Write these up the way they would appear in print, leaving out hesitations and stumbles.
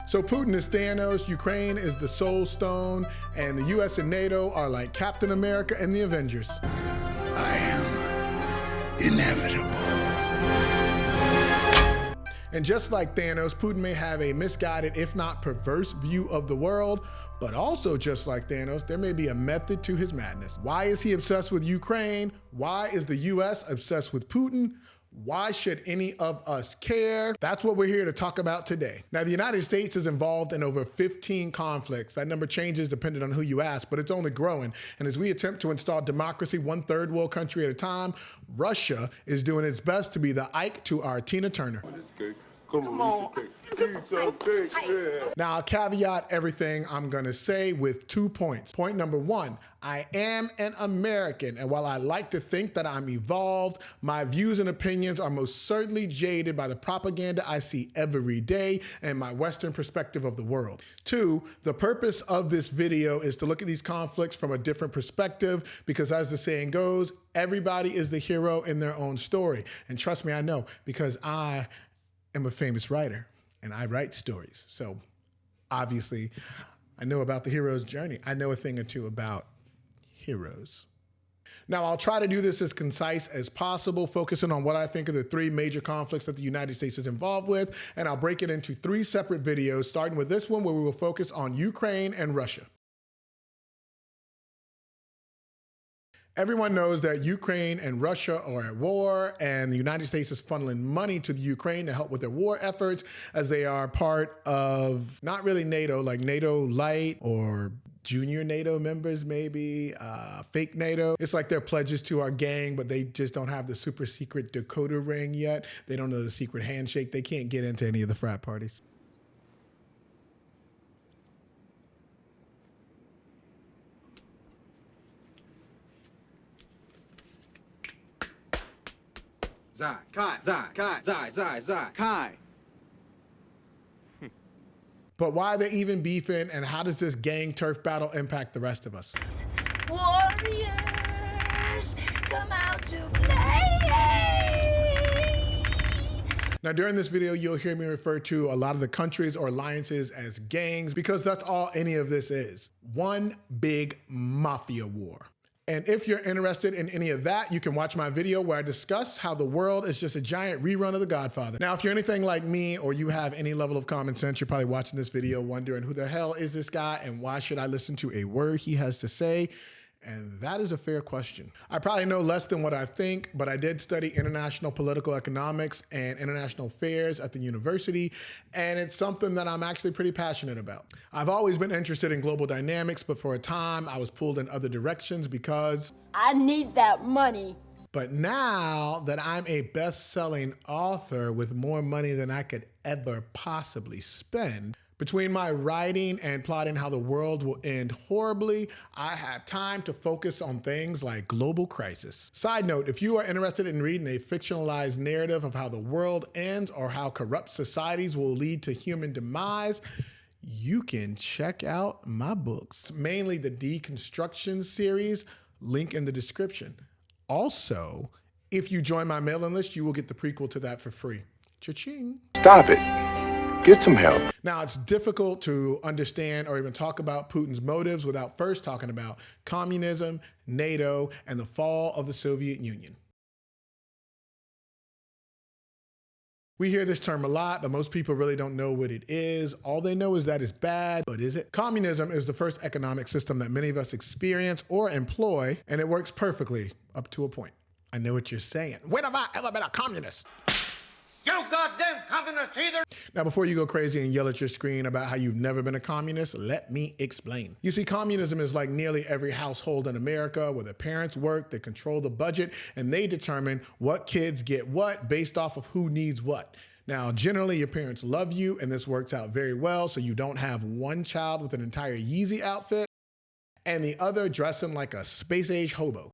So Putin is Thanos, Ukraine is the Soul Stone, and the US and NATO are like Captain America and the Avengers. I am inevitable. And just like Thanos, Putin may have a misguided, if not perverse, view of the world, but also just like Thanos, there may be a method to his madness. Why is he obsessed with Ukraine? Why is the US obsessed with Putin? Why should any of us care? That's what we're here to talk about today. Now, the United States is involved in over 15 conflicts. That number changes depending on who you ask, but it's only growing. And as we attempt to install democracy one third world country at a time, Russia is doing its best to be the Ike to our Tina Turner. Come on. Now, I'll caveat everything I'm gonna say with 2 points. Point number one, I am an American, and while I like to think that I'm evolved, my views and opinions are most certainly jaded by the propaganda I see every day and my Western perspective of the world. Two, the purpose of this video is to look at these conflicts from a different perspective because, as the saying goes, everybody is the hero in their own story. And trust me, I know, because I am a famous writer and I write stories. So obviously I know about the hero's journey. I know a thing or two about heroes. Now, I'll try to do this as concise as possible, focusing on what I think are the three major conflicts that the United States is involved with, and I'll break it into 3 separate videos, starting with this one where we will focus on Ukraine and Russia. Everyone knows that Ukraine and Russia are at war, and the United States is funneling money to the Ukraine to help with their war efforts, as they are part of not really NATO, like NATO Light or junior NATO members, maybe, fake NATO. It's like they're pledges to our gang, but they just don't have the super secret decoder ring yet. They don't know the secret handshake. They can't get into any of the frat parties. Zai, Kai, Zai, Kai, Zai, Zai, Zai, Kai. But why are they even beefing, and how does this gang turf battle impact the rest of us? Warriors, come out to play! Now, during this video, you'll hear me refer to a lot of the countries or alliances as gangs because that's all any of this is. One big mafia war. And if you're interested in any of that, you can watch my video where I discuss how the world is just a giant rerun of The Godfather. Now, if you're anything like me or you have any level of common sense, you're probably watching this video wondering who the hell is this guy and why should I listen to a word he has to say? And that is a fair question. I probably know less than what I think, but I did study international political economics and international affairs at the university, and it's something that I'm actually pretty passionate about. I've always been interested in global dynamics, but for a time I was pulled in other directions because I need that money. But now that I'm a best-selling author with more money than I could ever possibly spend, between my writing and plotting how the world will end horribly, I have time to focus on things like global crisis. Side note, if you are interested in reading a fictionalized narrative of how the world ends or how corrupt societies will lead to human demise, you can check out my books, mainly the Deconstruction series, link in the description. Also, if you join my mailing list, you will get the prequel to that for free. Cha-ching. Stop it. Get some help. Now, it's difficult to understand or even talk about Putin's motives without first talking about communism, NATO, and the fall of the Soviet Union. We hear this term a lot, but most people really don't know what it is. All they know is that it's bad, but is it? Communism is the first economic system that many of us experience or employ, and it works perfectly up to a point. I know what you're saying. When have I ever been a communist? You goddamn communist either! Now, before you go crazy and yell at your screen about how you've never been a communist, let me explain. You see, communism is like nearly every household in America where the parents work, they control the budget, and they determine what kids get what based off of who needs what. Now, generally, your parents love you, and this works out very well, so you don't have one child with an entire Yeezy outfit and the other dressing like a space-age hobo.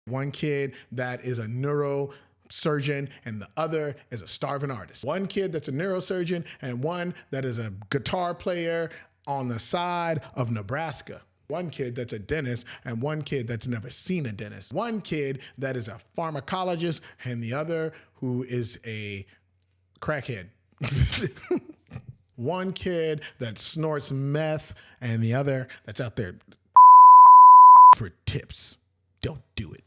One kid that is a neurosurgeon and the other is a starving artist. One kid that's a neurosurgeon and one that is a guitar player on the side of Nebraska. One kid that's a dentist and one kid that's never seen a dentist. One kid that is a pharmacologist and the other who is a crackhead. One kid that snorts meth and the other that's out there for tips. Don't do it.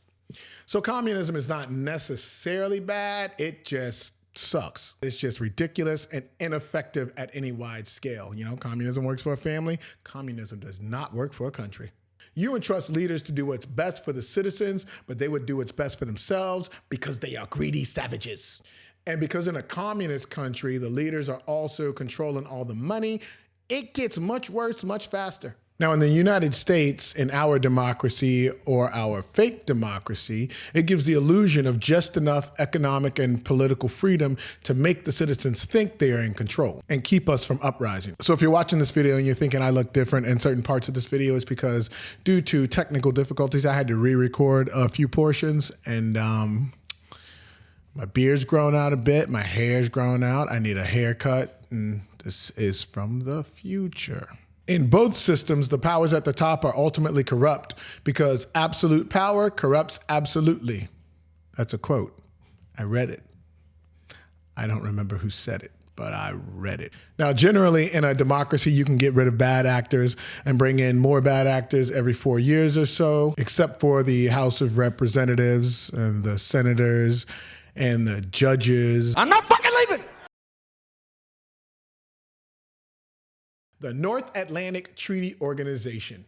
So communism is not necessarily bad. It just sucks. It's just ridiculous and ineffective at any wide scale. You know, communism works for a family. Communism does not work for a country. You entrust leaders to do what's best for the citizens, but they would do what's best for themselves because they are greedy savages. And because in a communist country, the leaders are also controlling all the money, it gets much worse, much faster. Now, in the United States, in our democracy or our fake democracy, it gives the illusion of just enough economic and political freedom to make the citizens think they are in control and keep us from uprising. So if you're watching this video and you're thinking I look different in certain parts of this video, it's because due to technical difficulties, I had to re-record a few portions, and my beard's grown out a bit, my hair's grown out, I need a haircut, and this is from the future. In both systems, the powers at the top are ultimately corrupt because absolute power corrupts absolutely. That's a quote. I read it. I don't remember who said it, but I read it. Now, generally in a democracy, you can get rid of bad actors and bring in more bad actors every 4 years or so, except for the House of Representatives and the senators and the judges. I'm not fucking leaving! The North Atlantic Treaty Organization.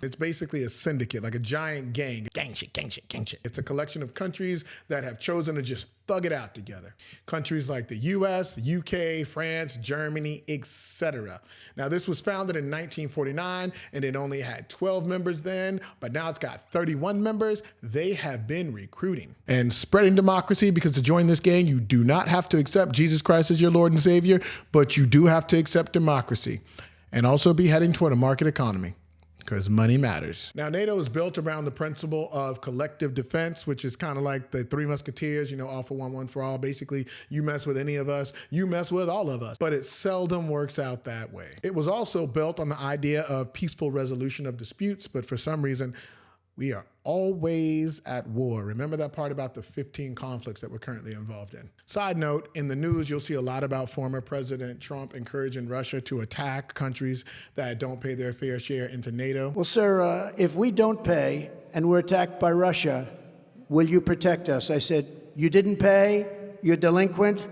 It's basically a syndicate, like a giant gang. Gang shit, gang shit, gang shit. It's a collection of countries that have chosen to just thug it out together. Countries like the US, the UK, France, Germany, etc. Now, this was founded in 1949, and it only had 12 members then, but now it's got 31 members. They have been recruiting and spreading democracy, because to join this gang, you do not have to accept Jesus Christ as your Lord and Savior, but you do have to accept democracy and also be heading toward a market economy, because money matters. Now, NATO is built around the principle of collective defense, which is kind of like the Three Musketeers, you know, all for one for all. Basically, you mess with any of us, you mess with all of us. But it seldom works out that way. It was also built on the idea of peaceful resolution of disputes, but for some reason, we are always at war. Remember that part about the 15 conflicts that we're currently involved in. Side note, in the news, you'll see a lot about former President Trump encouraging Russia to attack countries that don't pay their fair share into NATO. Well, sir, if we don't pay and we're attacked by Russia, will you protect us? I said, you didn't pay? You're delinquent?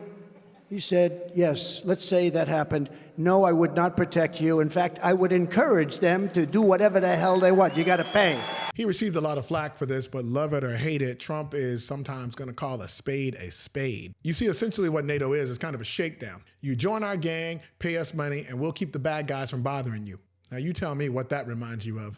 He said, yes, let's say that happened. No, I would not protect you. In fact, I would encourage them to do whatever the hell they want. You got to pay. He received a lot of flack for this, but love it or hate it, Trump is sometimes going to call a spade a spade. You see, essentially what NATO is kind of a shakedown. You join our gang, pay us money, and we'll keep the bad guys from bothering you. Now you tell me what that reminds you of.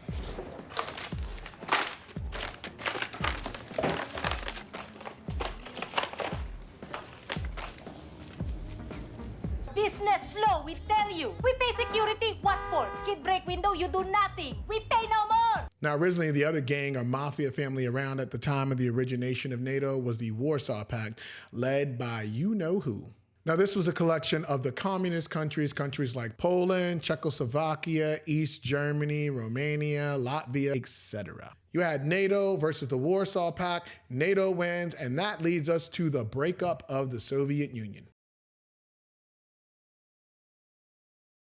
Business slow, we tell you. We pay security, what for? Kid break window, you do nothing. We pay no more. Now, originally, the other gang or mafia family around at the time of the origination of NATO was the Warsaw Pact, led by you-know-who. Now, this was a collection of the communist countries like Poland, Czechoslovakia, East Germany, Romania, Latvia, etc. You had NATO versus the Warsaw Pact. NATO wins, and that leads us to the breakup of the Soviet Union.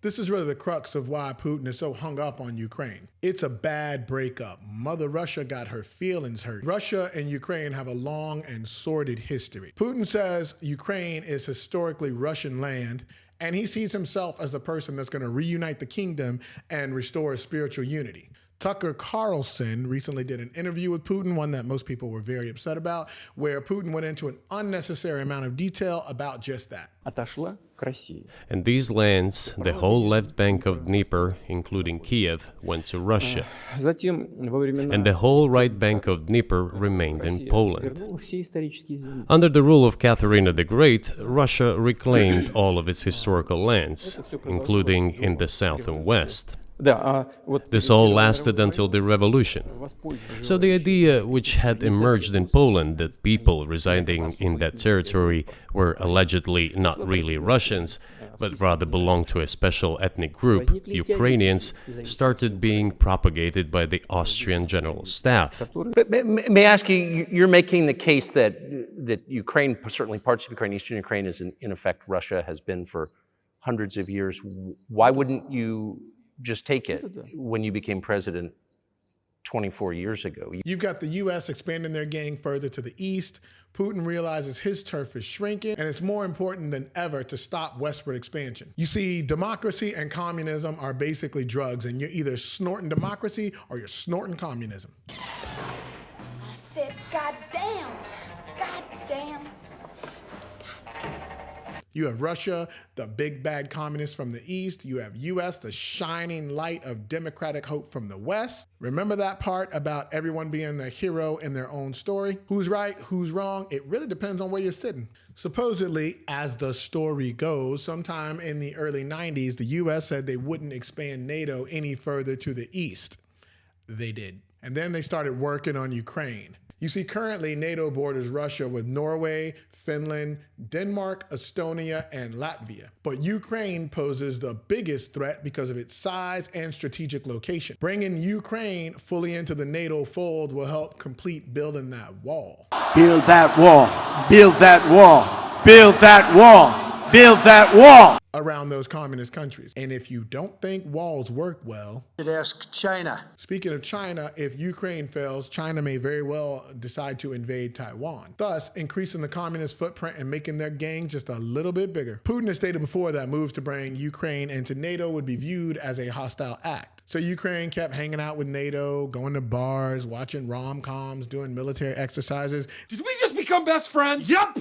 This is really the crux of why Putin is so hung up on Ukraine. It's a bad breakup. Mother Russia got her feelings hurt. Russia and Ukraine have a long and sordid history. Putin says Ukraine is historically Russian land, and he sees himself as the person that's going to reunite the kingdom and restore spiritual unity. Tucker Carlson recently did an interview with Putin, one that most people were very upset about, where Putin went into an unnecessary amount of detail about just that. And these lands, the whole left bank of Dnieper, including Kiev, went to Russia. And the whole right bank of Dnieper remained in Poland. Under the rule of Catherine the Great, Russia reclaimed all of its historical lands, including in the south and west. This all lasted until the revolution. So the idea which had emerged in Poland that people residing in that territory were allegedly not really Russians, but rather belonged to a special ethnic group, Ukrainians, started being propagated by the Austrian General Staff. But may I ask you, you're making the case that Ukraine, certainly parts of Ukraine, Eastern Ukraine, is in effect Russia, has been for hundreds of years. Why wouldn't you just take it when you became president 24 years ago? You've got the U.S. expanding their gang further to the east. Putin realizes his turf is shrinking, and it's more important than ever to stop westward expansion. You see, democracy and communism are basically drugs, and you're either snorting democracy or you're snorting communism. I said, goddamn. Goddamn. You have Russia, the big bad communist from the east. You have US, the shining light of democratic hope from the west. Remember that part about everyone being the hero in their own story? Who's right, who's wrong? It really depends on where you're sitting. Supposedly, as the story goes, sometime in the early 90s, the US said they wouldn't expand NATO any further to the east. They did. And then they started working on Ukraine. You see, currently NATO borders Russia with Norway, Finland, Denmark, Estonia, and Latvia. But Ukraine poses the biggest threat because of its size and strategic location. Bringing Ukraine fully into the NATO fold will help complete building that wall. Build that wall. Build that wall. Build that wall. Build that wall. Around those communist countries. And if you don't think walls work well, You should ask China. speaking of China, if Ukraine fails, China may very well decide to invade Taiwan, thus increasing the communist footprint and making their gang just a little bit bigger. Putin has stated before that moves to bring Ukraine into NATO would be viewed as a hostile act. So Ukraine kept hanging out with NATO, going to bars, watching rom-coms, doing military exercises. Did we just become best friends? Yup!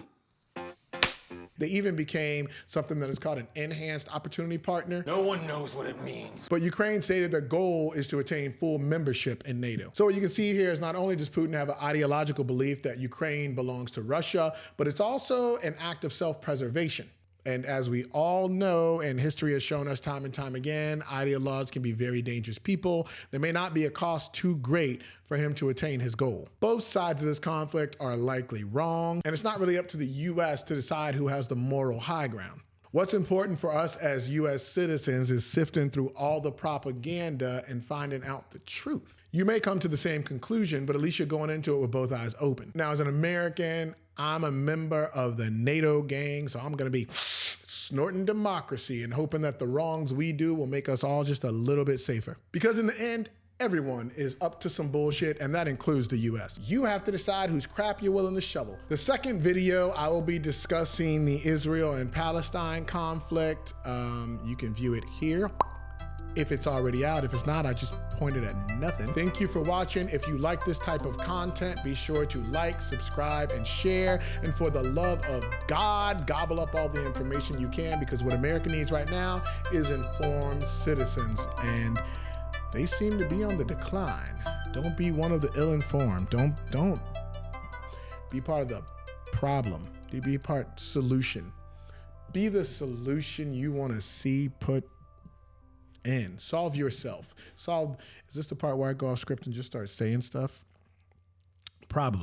They even became something that is called an enhanced opportunity partner. No one knows what it means. But Ukraine stated their goal is to attain full membership in NATO. So what you can see here is not only does Putin have an ideological belief that Ukraine belongs to Russia, but it's also an act of self-preservation. And as we all know, and history has shown us time and time again, ideologues can be very dangerous people. There may not be a cost too great for him to attain his goal. Both sides of this conflict are likely wrong, and it's not really up to the U.S. to decide who has the moral high ground. What's important for us as U.S. citizens is sifting through all the propaganda and finding out the truth. You may come to the same conclusion, but at least you're going into it with both eyes open. Now, as an American, I'm a member of the NATO gang, so I'm going to be snorting democracy and hoping that the wrongs we do will make us all just a little bit safer. Because in the end, everyone is up to some bullshit, and that includes the US. You have to decide whose crap you're willing to shovel. The second video, I will be discussing the Israel and Palestine conflict. You can view it here if it's already out. If it's not, I just pointed at nothing. Thank you for watching. If you like this type of content, be sure to like, subscribe, and share. And for the love of God, gobble up all the information you can, because what America needs right now is informed citizens. And they seem to be on the decline. Don't be one of the ill-informed. Don't be part of the problem. Be part solution. Be the solution you want to see put in. Solve yourself. Is this the part where I go off script and just start saying stuff? Probably.